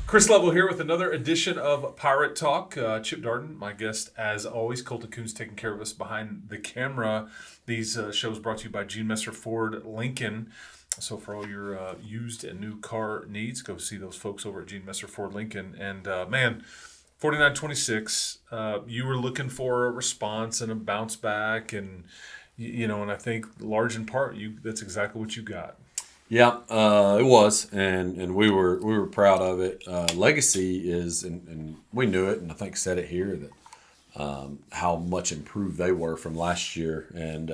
Chris Level here with another edition of Pirate Talk. Chip Darden, my guest as always. Colton Coons taking care of us behind the camera. These shows brought to you by Gene Messer Ford Lincoln. So for all your used and new car needs, go see those folks over at Gene Messer Ford Lincoln. And man, 49-26, you were looking for a response and a bounce back, and and I think large in part, that's exactly what you got. Yeah, it was, and we were proud of it. Legacy is, and we knew it, and I think said it here that how much improved they were from last year, and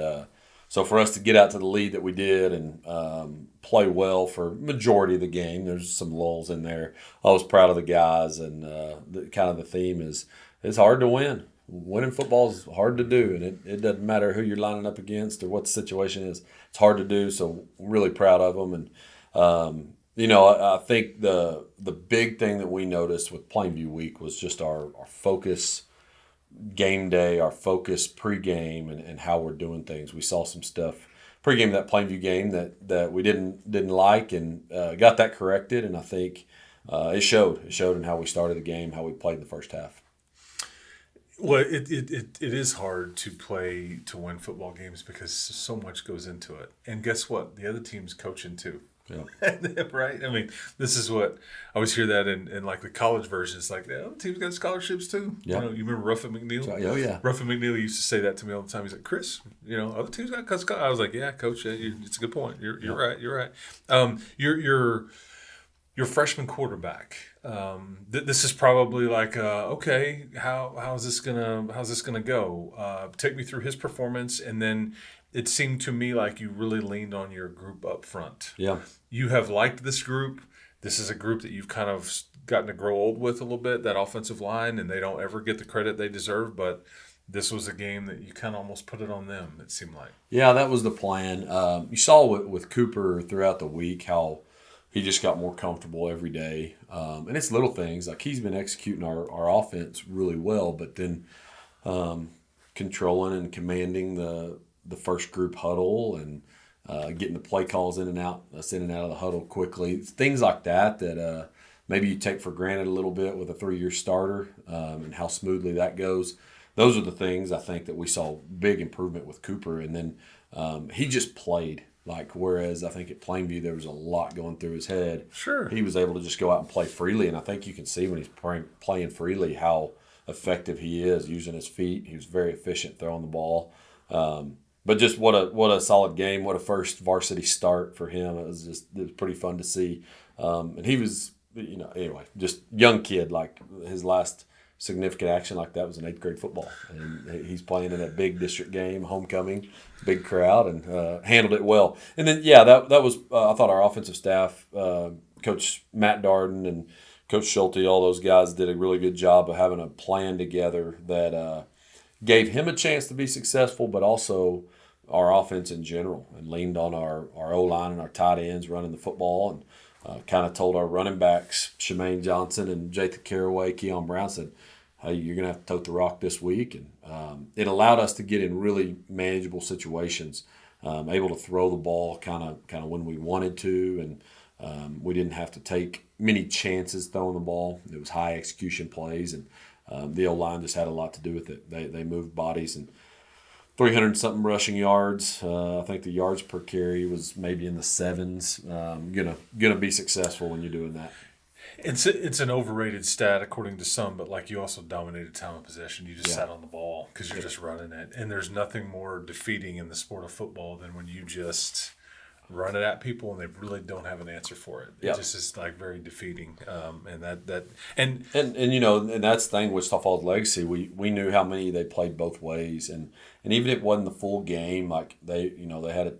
so for us to get out to the lead that we did and play well for majority of the game, there's some lulls in there. I was proud of the guys, and the theme is it's hard to win. Winning football is hard to do, and it doesn't matter who you're lining up against or what the situation is. It's hard to do, so really proud of them. And, I think the big thing that we noticed with Plainview Week was just our focus game day, our focus pregame, and how we're doing things. We saw some stuff pregame that Plainview game that we didn't like, and got that corrected, and I think it showed. It showed in how we started the game, how we played in the first half. Well, it is hard to win football games because so much goes into it. And guess what? The other team's coaching too. Yeah. Right? I mean, this is what I always hear that in like the college version. It's like, the other team's got scholarships too. Yeah. You remember Ruffin McNeil? Oh, yeah. Ruffin McNeil used to say that to me all the time. He's like, Chris, other teams got scholarships. I was like, yeah, coach, it's a good point. You're right. You're right. Your freshman quarterback. This is probably like, okay, how's this gonna go? Take me through his performance, and then it seemed to me like you really leaned on your group up front. Yeah, you have liked this group. This is a group that you've kind of gotten to grow old with a little bit. That offensive line, and they don't ever get the credit they deserve, but this was a game that you kind of almost put it on them. It seemed like. Yeah, that was the plan. You saw with Cooper throughout the week how he just got more comfortable every day. And it's little things. Like he's been executing our offense really well, but then controlling and commanding the first group huddle and getting the play calls in and out of the huddle quickly. Things like that maybe you take for granted a little bit with a 3-year starter and how smoothly that goes. Those are the things I think that we saw big improvement with Cooper. And then he just played. Whereas I think at Plainview there was a lot going through his head. Sure. He was able to just go out and play freely, and I think you can see when he's playing freely how effective he is using his feet. He was very efficient throwing the ball. But just what a solid game, what a first varsity start for him. It was pretty fun to see. And he was, anyway, just young kid. Like his last significant action like that was in 8th grade football, and he's playing in that big district game, homecoming, big crowd, and handled it well. And then that was I thought our offensive staff, Coach Matt Darden and Coach Schulte, all those guys did a really good job of having a plan together that gave him a chance to be successful, but also our offense in general, and leaned on our O-line and our tight ends running the football, and kind of told our running backs, Shemaine Johnson and Jathan Caraway, Keon Brown, said, hey, you're going to have to tote the rock this week. And it allowed us to get in really manageable situations, able to throw the ball kind of when we wanted to, and we didn't have to take many chances throwing the ball. It was high execution plays, and the O-line just had a lot to do with it. They moved bodies, and 300-something rushing yards. I think the yards per carry was maybe in the 7s. Gonna be successful when you're doing that. It's an overrated stat according to some, but like you also dominated time of possession. You just sat on the ball because you're just running it. And there's nothing more defeating in the sport of football than when you just run it at people and they really don't have an answer for it. It just is like very defeating. And that's the thing with Stoffald's legacy. We knew how many they played both ways, and even if it wasn't the full game, like they had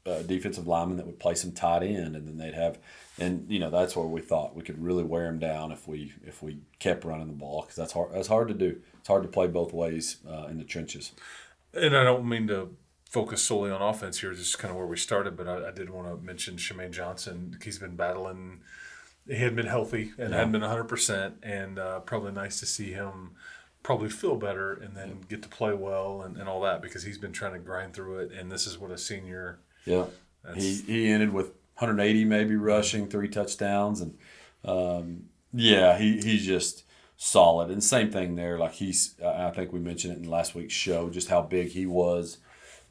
a defensive lineman that would play some tight end, and then they'd have, and that's where we thought we could really wear them down if we kept running the ball, because that's hard to do. It's hard to play both ways in the trenches. And I don't mean to focus solely on offense here, just kind of where we started, but I did want to mention Shemaine Johnson. He's been battling. He hadn't been healthy and hadn't been 100%, and probably nice to see him probably feel better and then get to play well and all that, because he's been trying to grind through it, and this is what a senior. Yeah, he ended with 180 maybe rushing, 3 touchdowns, and Yeah, he's just solid. And same thing there. Like I think we mentioned it in last week's show, just how big he was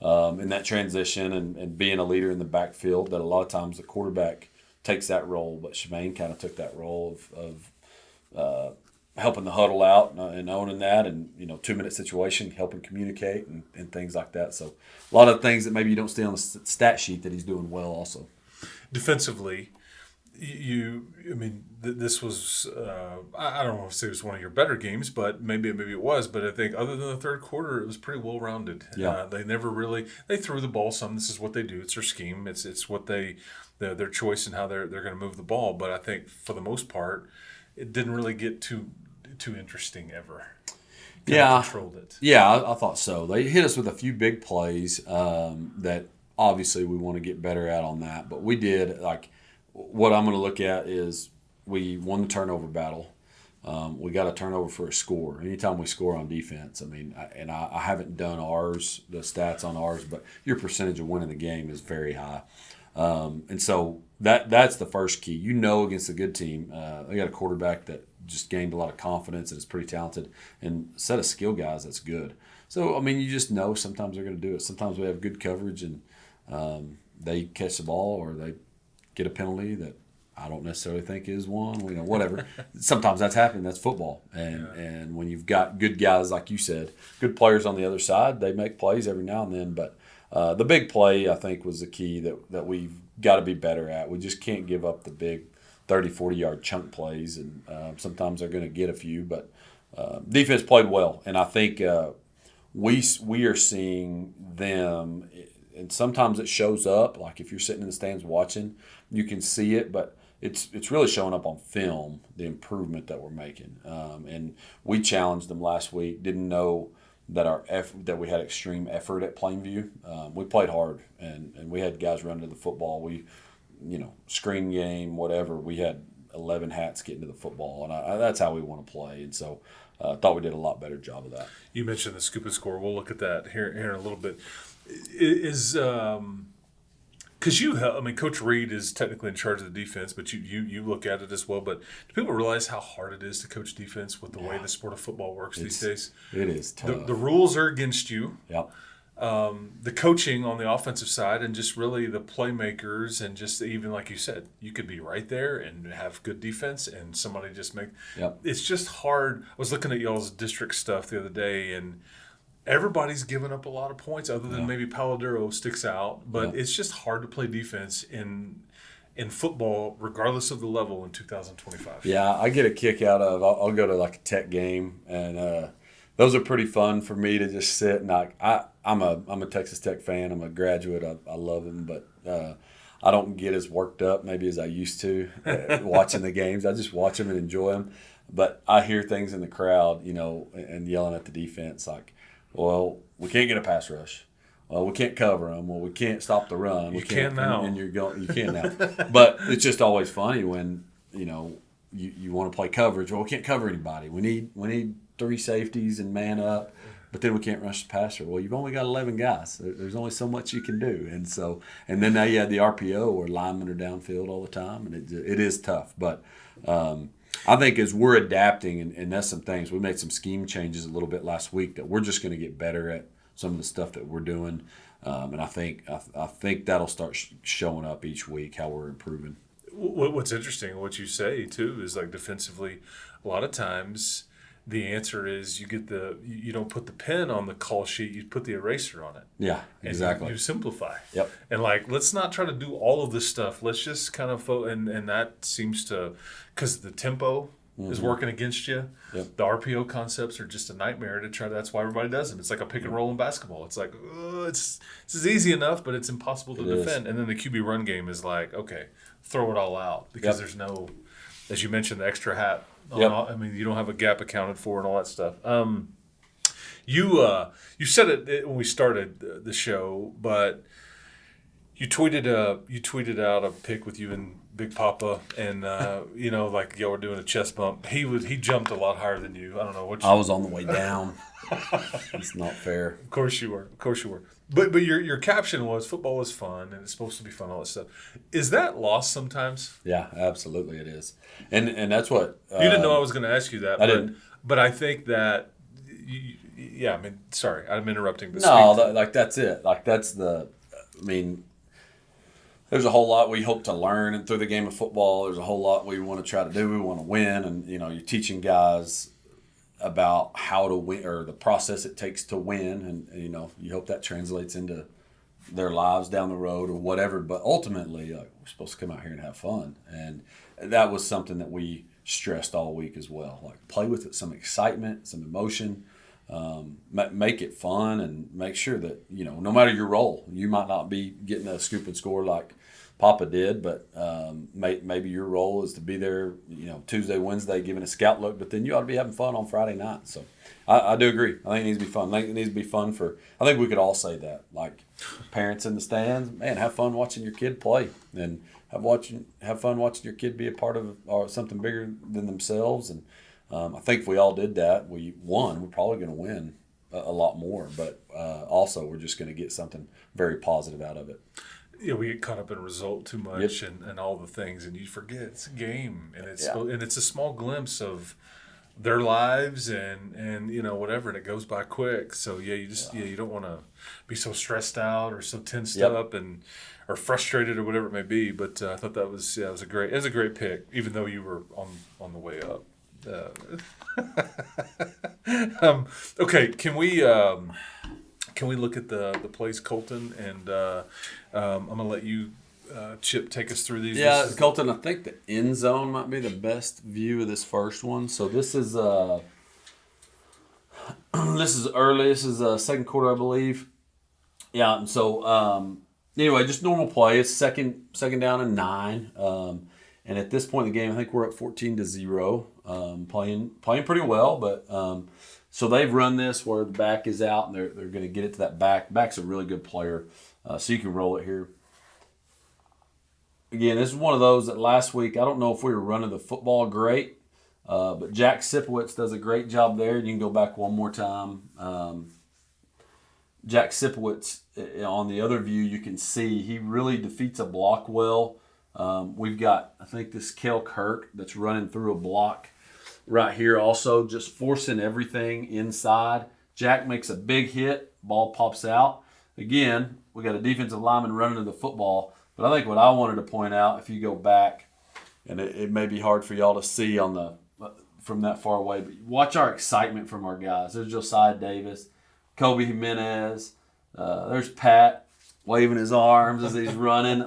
in that transition and being a leader in the backfield. That a lot of times the quarterback takes that role, but Shemaine kind of took that role of helping the huddle out and owning that, and 2-minute situation, helping communicate and things like that. So a lot of things that maybe you don't see on the stat sheet that he's doing well also. Defensively, this was, I don't know if it was one of your better games, but maybe it was. But I think other than the third quarter, it was pretty well rounded. Yeah. They never really, they threw the ball some. This is what they do. It's their scheme. It's what their choice and how they're going to move the ball. But I think for the most part, it didn't really get too interesting ever. Controlled it. Yeah, I thought so. They hit us with a few big plays that obviously we want to get better at on that. But we did. Like, what I'm going to look at is we won the turnover battle. We got a turnover for a score. Anytime we score on defense, I haven't done the stats on ours, but your percentage of winning the game is very high. And so that's the first key. Against a good team, they got a quarterback that just gained a lot of confidence and is pretty talented, and a set of skill guys that's good. So, you just know sometimes they're going to do it. Sometimes we have good coverage and they catch the ball or they get a penalty that I don't necessarily think is one, whatever. Sometimes that's happening. That's football. And when you've got good guys, like you said, good players on the other side, they make plays every now and then. But the big play, I think, was the key that we've got to be better at. We just can't give up the big 30, 40-yard chunk plays. And sometimes they're going to get a few. But defense played well. And I think we are seeing them, and sometimes it shows up. Like if you're sitting in the stands watching, you can see it. But it's really showing up on film, the improvement that we're making. And we challenged them last week. Didn't know that we had extreme effort at Plainview. We played hard, and we had guys run to the football. We, screen game, whatever. We had 11 hats getting to the football, and that's how we want to play. And so I thought we did a lot better job of that. You mentioned the scoop and score. We'll look at that here in a little bit. Because Coach Reed is technically in charge of the defense, but you look at it as well. But do people realize how hard it is to coach defense with the way the sport of football works these days? It is tough. The rules are against you. Yep. The coaching on the offensive side and just really the playmakers and just even like you said, you could be right there and have good defense and somebody just make Yep. It's just hard. I was looking at y'all's district stuff the other day and everybody's given up a lot of points other than maybe Paladuro sticks out, but it's just hard to play defense in football regardless of the level in 2025. Yeah, I get a kick out of I'll go to like a Tech game and those are pretty fun for me to just sit and I'm a Texas Tech fan. I'm a graduate. I love them, but I don't get as worked up maybe as I used to watching the games. I just watch them and enjoy them. But I hear things in the crowd, and yelling at the defense like, well, we can't get a pass rush. Well, we can't cover them. Well, we can't stop the run. You can now. And you can now. But it's just always funny when, you want to play coverage. Well, we can't cover anybody. We need 3 safeties and man up, but then we can't rush the passer. Well, you've only got 11 guys. There's only so much you can do. And then now you have the RPO where linemen are downfield all the time, and it is tough. But I think as we're adapting, and that's some things, we made some scheme changes a little bit last week that we're just going to get better at some of the stuff that we're doing. And I think that'll start showing up each week, how we're improving. What's interesting, what you say too, is like defensively, a lot of times the answer is you don't put the pen on the call sheet, you put the eraser on it. Yeah, exactly. And you simplify. Yep. And let's not try to do all of this stuff. Let's just kind of and that seems to, because the tempo is working against you. Yep. The RPO concepts are just a nightmare to try. That's why everybody does them. It's like a pick and roll in basketball. It's like it's easy enough, but it's impossible to defend. And then the QB run game is like, okay, throw it all out because there's no, as you mentioned, the extra hat. Yep. You don't have a gap accounted for and all that stuff. You said it when we started the show, but you tweeted out a pic with you and Big Papa, and like y'all were doing a chest bump. He jumped a lot higher than you. I don't know what. I was on the way down. It's not fair. Of course you were. But your caption was football is fun and it's supposed to be fun, all that stuff. Is that lost sometimes? Yeah, absolutely it is. And that's what You didn't know I was going to ask you that. I didn't. But I think that. Yeah, I mean, sorry, I'm interrupting. But No, like that's it. Like that's the. I mean, there's a whole lot we hope to learn through the game of football. There's a whole lot we want to try to do. We want to win, and you're teaching guys about how to win or the process it takes to win, and you hope that translates into their lives down the road or whatever. But ultimately, we're supposed to come out here and have fun, and that was something that we stressed all week as well. Like play with it, some excitement, some emotion. Make it fun and make sure that no matter your role, you might not be getting a scoop and score like Papa did, but maybe your role is to be there Tuesday, Wednesday giving a scout look, but then you ought to be having fun on Friday night. So I do agree. I think it needs to be fun. I think it needs to be fun I think we could all say that, like parents in the stands, man, have fun watching your kid play and have fun watching your kid be a part of something bigger than themselves. And I think if we all did that, we won. We're probably going to win a lot more, but also we're just going to get something very positive out of it. Yeah, we get caught up in a result too much. Yep. and all the things, and you forget it's a game, and it's a small glimpse of their lives and whatever, and it goes by quick. So you don't want to be so stressed out or so tensed up or frustrated or whatever it may be. But I thought it was a great pick, even though you were on the way up. Okay, can we look at the plays, Colton? And I'm gonna let you, Chip, take us through these. Yeah, Colton, I think the end zone might be the best view of this first one. So this is early. This is second quarter, I believe. Yeah, and so anyway, just normal play. It's second down and 9. And at this point in the game, I think we're up 14-0. Playing pretty well, but so they've run this where the back is out, and they're going to get it to that back. Back's a really good player, so you can roll it here. Again, this is one of those that last week, I don't know if we were running the football great, but Jack Sipowicz does a great job there. And you can go back one more time. Jack Sipowicz, on the other view, you can see he really defeats a block well. We've got, I think, this Kel Kirk that's running through a block right here also, just forcing everything inside. Jack makes a big hit, ball pops out. Again, we got a defensive lineman running to the football, but I think what I wanted to point out, if you go back, and it may be hard for y'all to see from that far away, but watch our excitement from our guys. There's Josiah Davis, Kobe Jimenez, there's Pat waving his arms as he's running.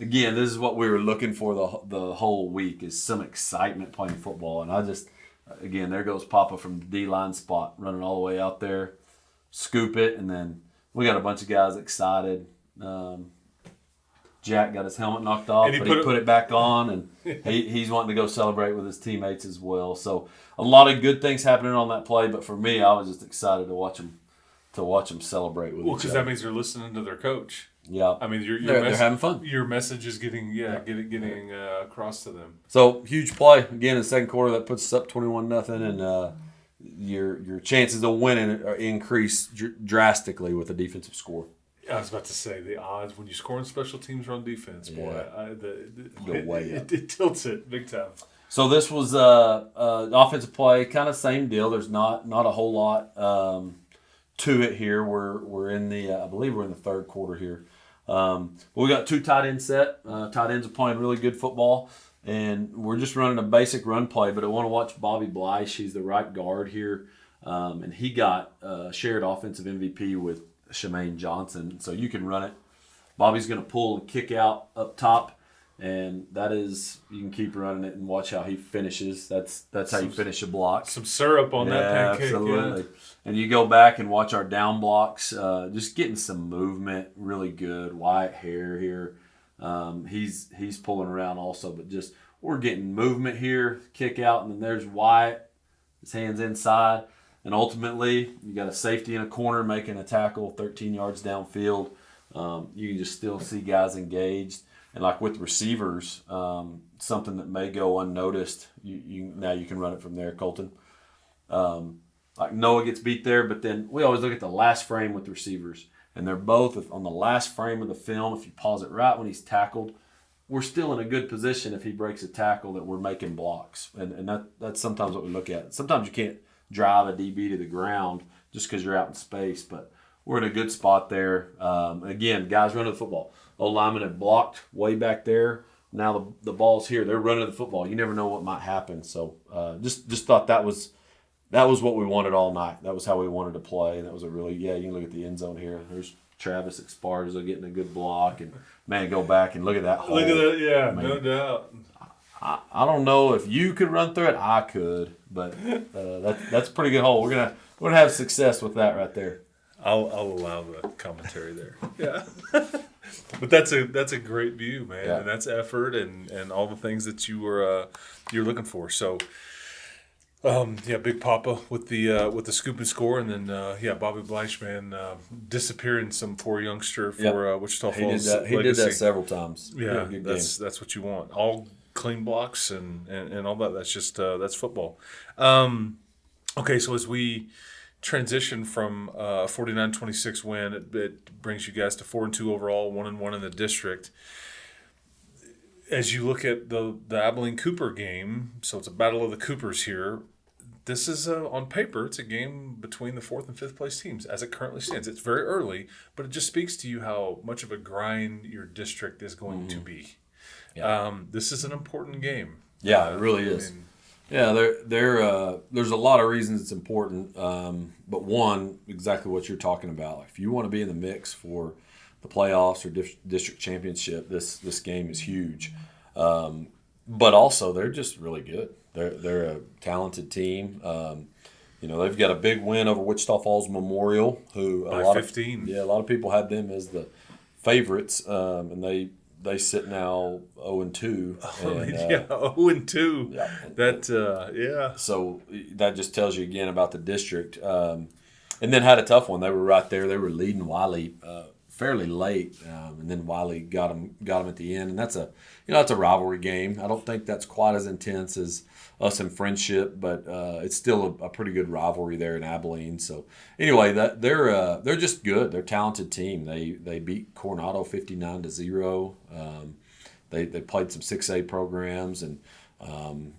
Again, this is what we were looking for the whole week, is some excitement playing football. And I just, again, there goes Papa from the D-line spot, running all the way out there, scoop it, and then we got a bunch of guys excited. Jack got his helmet knocked off, but he put it back on, and he's wanting to go celebrate with his teammates as well. So a lot of good things happening on that play, but for me, I was just excited to watch them celebrate with each other. Well, because that means they're listening to their coach. Yeah, I mean, they're having fun. Your message is getting across to them. So huge play again in the second quarter that puts us up 21-0, and your chances of winning increase drastically with a defensive score. I was about to say the odds when you score on special teams or on defense, boy, go way up. It tilts it big time. So this was offensive play, kind of same deal. There's not a whole lot to it here. We're in the I believe we're in the third quarter here. We got 2 tight end set. Tight ends are playing really good football, and we're just running a basic run play. But I want to watch Bobby Blythe. He's the right guard here, and he got shared offensive MVP with Shemaine Johnson. So you can run it. Bobby's going to pull and kick out up top, and that is, you can keep running it and watch how he finishes. That's how you finish a block. Some syrup on that pancake. Absolutely. Yeah. And you go back and watch our down blocks, just getting some movement, really good. Wyatt Hare here, he's pulling around also, but just we're getting movement here, kick out, and then there's Wyatt, his hands inside, and ultimately you got a safety in a corner making a tackle 13 yards downfield. You can just still see guys engaged, and like with receivers, something that may go unnoticed. Now you can run it from there, Colton. Like Noah gets beat there, but then we always look at the last frame with receivers. and they're both on the last frame of the film. If you pause it right when he's tackled, we're still in a good position if he breaks a tackle that we're making blocks. And that's sometimes what we look at. Sometimes you can't drive a DB to the ground just because you're out in space, but we're in a good spot there. Again, guys running the football. Old linemen have blocked way back there. Now the ball's here. They're running the football. You never know what might happen. So just thought that was what we wanted all night. That was how we wanted to play. And that was a really, you can look at the end zone here. There's Travis Esparza getting a good block. And, man, go back and look at that hole. Look at that, yeah, no doubt. I don't know if you could run through it. I could. But that's a pretty good hole. We're gonna have success with that right there. I'll allow the commentary there. Yeah. But that's a great view, man. Yeah. And that's effort and all the things that you're looking for. So Big Papa with the scoop and score, and then Bobby Bleichman disappearing some poor youngster for Wichita Falls. He did that several times. Yeah, that's what you want. All clean blocks and all that. That's just that's football. Okay, so as we transition from a 49-26 win, it brings you guys to 4-2 overall, 1-1 in the district. As you look at the Abilene Cooper game, so it's a battle of the Coopers here. This is on paper, it's a game between the 4th and 5th place teams as it currently stands. It's very early, but it just speaks to you how much of a grind your district is going to be. Yeah. This is an important game. Yeah, it really is. There's a lot of reasons it's important, but one, exactly what you're talking about. If you want to be in the mix for the playoffs or district championship, this game is huge. But also, they're just really good. They're a talented team. They've got a big win over Wichita Falls Memorial, who by 15. A lot of people had them as the favorites, and they sit now 0-2. 0-2. Yeah. So that just tells you again about the district. And then had a tough one. They were right there. They were leading Wiley fairly late, and then Wiley got them at the end. And that's a rivalry game. I don't think that's quite as intense as us in Friendship, but it's still a pretty good rivalry there in Abilene. So anyway, they're just good. They're a talented team. They beat Coronado 59-0. They played some 6A programs, and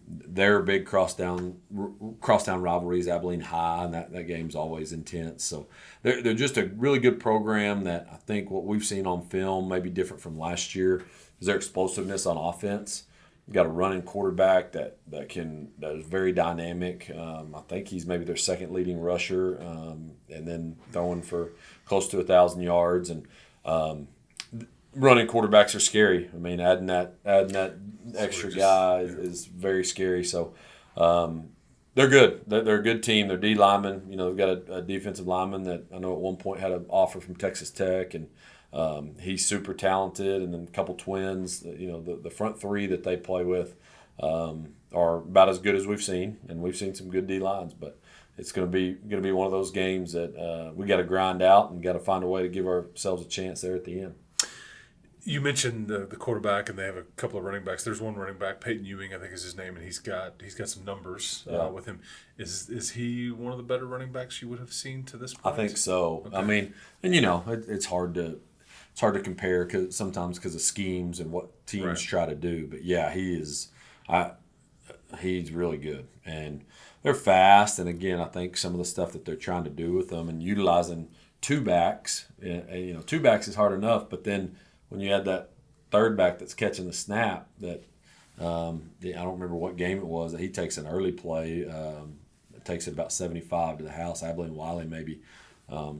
they're big crosstown rivalries. Abilene High, and that game's always intense. So they're just a really good program that I think what we've seen on film may be different from last year is their explosiveness on offense. You've got a running quarterback that is very dynamic. I think he's maybe their second leading rusher, and then throwing for close to 1,000 yards. And running quarterbacks are scary. I mean, adding that extra guy is very scary. So they're good. They're a good team. They're D linemen. They've got a defensive lineman that I know at one point had an offer from Texas Tech, and he's super talented. And then a couple twins. The front three that they play with are about as good as we've seen, and we've seen some good D lines. But it's going to be one of those games that we got to grind out and got to find a way to give ourselves a chance there at the end. You mentioned the quarterback, and they have a couple of running backs. There's one running back, Peyton Ewing, I think is his name, and he's got some numbers with him. Is he one of the better running backs you would have seen to this point? I think so. Okay. I mean, and it's hard to compare sometimes because of schemes and what teams try to do. But yeah, he's really good, and they're fast. And again, I think some of the stuff that they're trying to do with them and utilizing two backs, two backs is hard enough, but then when you add that third back that's catching the snap, that I don't remember what game it was, that he takes an early play, it takes it about 75 to the house, Abilene Wiley maybe.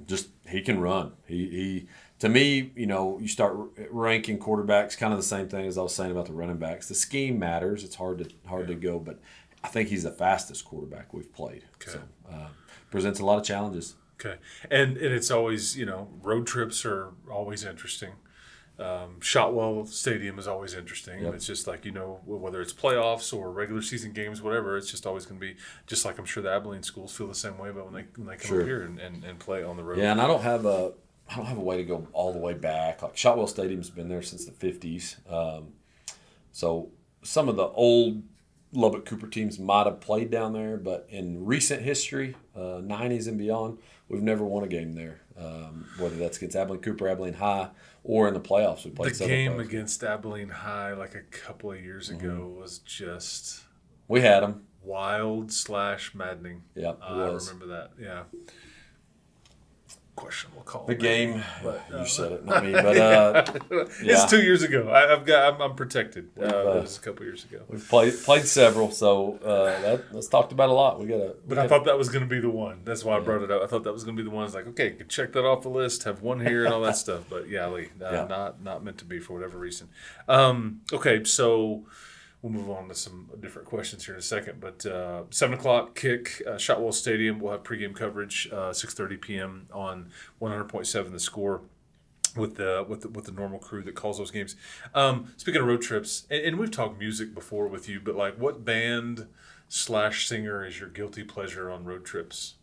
Just he can run. He to me, you start ranking quarterbacks, kind of the same thing as I was saying about the running backs. The scheme matters. It's hard to go, but I think he's the fastest quarterback we've played. Okay. So presents a lot of challenges. Okay, and it's always road trips are always interesting. Shotwell Stadium is always interesting. Yep. It's just like, whether it's playoffs or regular season games, whatever, it's just always going to be just like I'm sure the Abilene schools feel the same way about when they come up here and play on the road. Yeah, and I don't have a way to go all the way back. Like Shotwell Stadium's been there since the 50s. So some of the old Lubbock Cooper teams might have played down there, but in recent history, 90s and beyond, we've never won a game there. Whether that's against Abilene Cooper, Abilene High, or in the playoffs, we played. The game against Abilene High, like a couple of years ago, was just we had them wild / maddening. Yeah, I remember that. Yeah. Questionable call. The game, but, you said it, not me. But it's 2 years ago. I'm protected. It was a couple years ago. We've played several, so that's talked about a lot. I thought that was going to be the one. That's why I brought it up. I thought that was going to be the one. It's like, okay, you can check that off the list. Have one here and all that stuff. But not meant to be for whatever reason. Okay, so. We'll move on to some different questions here in a second. But 7 o'clock kick, Shotwell Stadium. We'll have pregame coverage, 6:30 p.m. on 100.7 The Score with the normal crew that calls those games. Speaking of road trips, and we've talked music before with you, but like, what band / singer is your guilty pleasure on road trips?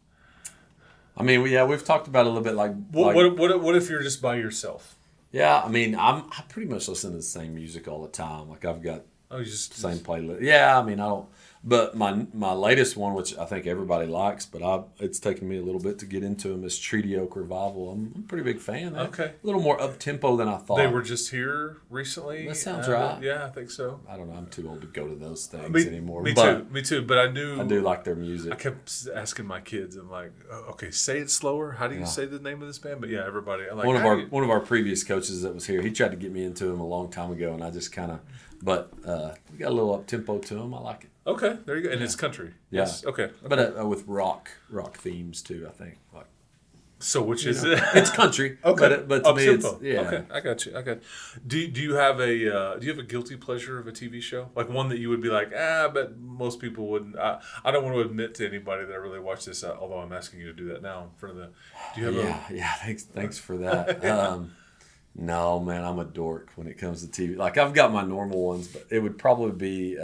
I mean, we've talked about it a little bit. Like, what if you're just by yourself? Yeah, I mean, I pretty much listen to the same music all the time. Like, I've got. Same playlist. Yeah, I mean, I don't. But my latest one, which I think everybody likes, but it's taken me a little bit to get into them, is Treaty Oak Revival. I'm a pretty big fan. Okay. A little more up tempo than I thought. They were just here recently. That sounds right. Yeah, I think so. I don't know. I'm too old to go to those things anymore. Me too. But I do like their music. I kept asking my kids, I'm like, okay, say it slower. How do you say the name of this band? But yeah, everybody. I'm like, one of our previous coaches that was here, he tried to get me into them a long time ago, and I just kind of. But we got a little up tempo to them. I like it. Okay, there you go. And it's country. Yeah. Yes. Okay. But with rock themes too, I think. Like, so which is it? It's country. Okay. But to me, it's Okay, I got you. Do you have a guilty pleasure of a TV show? Like one that you would be like, but most people wouldn't. I don't want to admit to anybody that I really watch this. Although I'm asking you to do that now in front of the. Do you have Thanks for that. No, man, I'm a dork when it comes to TV. Like, I've got my normal ones, but it would probably be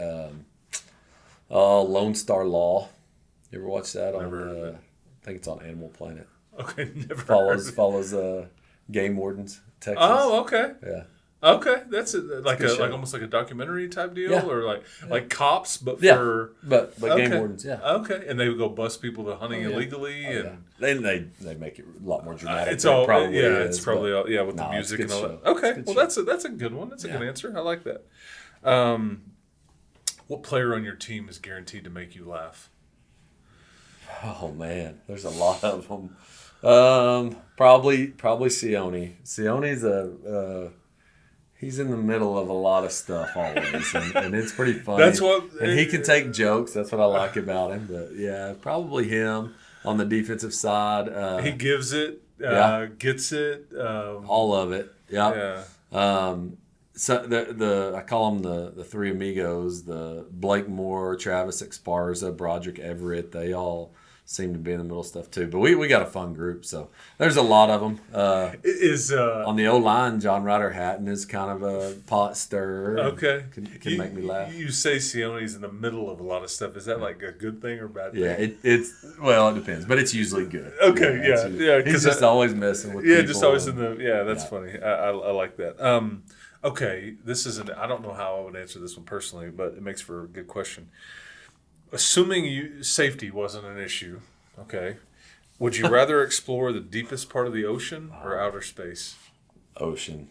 Lone Star Law. You ever watch that? I think it's on Animal Planet. Okay, never. Follows game wardens, Texas. Oh, okay. Yeah. Okay, that's like almost like a documentary type deal, or like cops, but for but game wardens, yeah. Okay, and they would go bust people that hunting illegally, and then they make it a lot more dramatic. It's all probably it's probably with the music and all that. Okay, well that's a good one. That's a good answer. I like that. What player on your team is guaranteed to make you laugh? Oh man, there's a lot of them. Probably Sione. Sione's he's in the middle of a lot of stuff always, and it's pretty funny. And he can take jokes. That's what I like about him. But yeah, probably him on the defensive side. He gives it, gets it, all of it. Yeah. So I call them the three amigos: the Blake Moore, Travis Esparza, Broderick Everett. They all seem to be in the middle of stuff too. But we got a fun group, so there's a lot of them. On the O-line, John Ryder Hatton is kind of a pot stirrer. Okay. Can make me laugh. You say Sione's in the middle of a lot of stuff. Is that like a good thing or bad thing? Yeah, it depends, but it's usually good. Okay, yeah. He's just always messing with people. Yeah, just always in the, that's funny. I like that. Okay, I don't know how I would answer this one personally, but it makes for a good question. Assuming safety wasn't an issue, okay, would you rather explore the deepest part of the ocean or outer space? Ocean.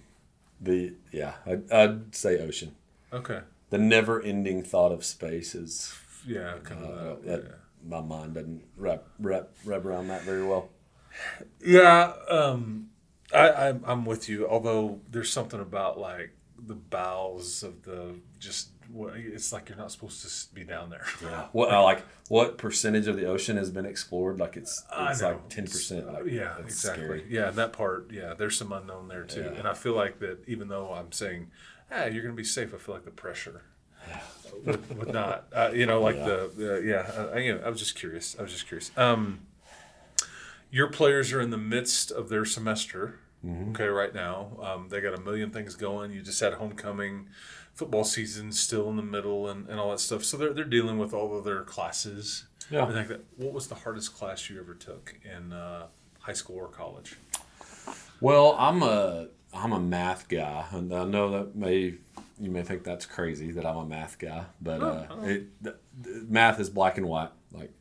I'd say ocean. Okay. The never-ending thought of space is my mind doesn't wrap around that very well. Yeah, I'm with you. Although there's something about like the bowels of it's like you're not supposed to be down there. Yeah. What percentage of the ocean has been explored? Like it's like 10%. Yeah, exactly. Scary. Yeah, and that part. Yeah, there's some unknown there too. Yeah. And I feel like that even though I'm saying, you're going to be safe, I feel like the pressure would not. I was just curious. Your players are in the midst of their semester. Mm-hmm. Okay, right now. They got a million things going. You just had homecoming, football season still in the middle, and all that stuff. So they're dealing with all of their classes. Yeah. Like that. What was the hardest class you ever took in high school or college? Well, I'm a math guy, and I know that you may think that's crazy that I'm a math guy, but math is black and white. Like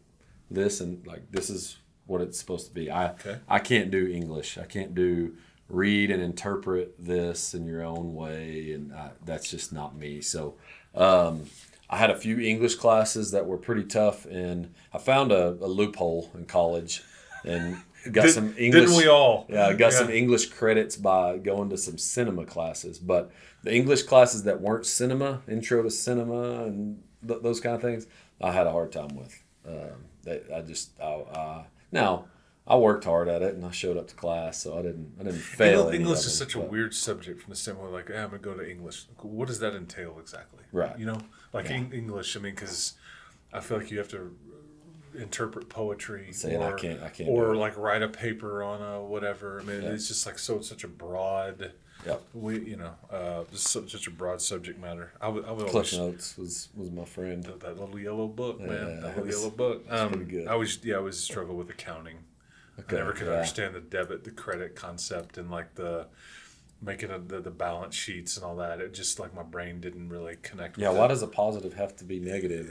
this and like this is what it's supposed to be. I Okay. I can't do English. I can't do read and interpret this in your own way, and that's just not me. So I had a few English classes that were pretty tough, and I found a loophole in college and got some English. Didn't we all? Yeah, I got some English credits by going to some cinema classes. But the English classes that weren't cinema, intro to cinema, and those kind of things, I had a hard time with. Now I worked hard at it and I showed up to class, so I didn't fail. English is such a weird subject from the standpoint like, I'm going to go to English. What does that entail exactly? Right. English. I mean, because I feel like you have to interpret poetry I can't or do it. like write a paper on a whatever. I mean, it's just like such a broad. Yep. Such a broad subject matter. I would Cliff always, Notes was my friend. that little yellow book, man. Yeah, That little it was- yellow book. pretty good. I always struggle with accounting. Okay, I never could yeah. understand the debit, the credit concept, and like the making the balance sheets and all that. It just like my brain didn't really connect. Yeah, with why it. does a positive have to be negative?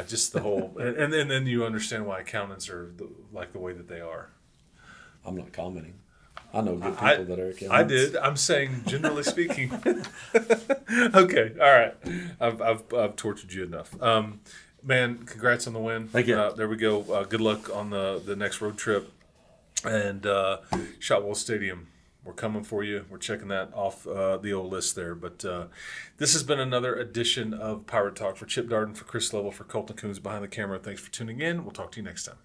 Just the whole, and then you understand why accountants are like the way that they are. I'm not commenting. I know good people that are accountants. I did. I'm saying, generally speaking. Okay, all right. I've tortured you enough. Man, congrats on the win. Thank you. There we go. Good luck on the next road trip. And Shotwell Stadium, we're coming for you. We're checking that off the old list there. But this has been another edition of Pirate Talk. For Chip Darden, for Chris Lovell, for Colton Coons behind the camera. Thanks for tuning in. We'll talk to you next time.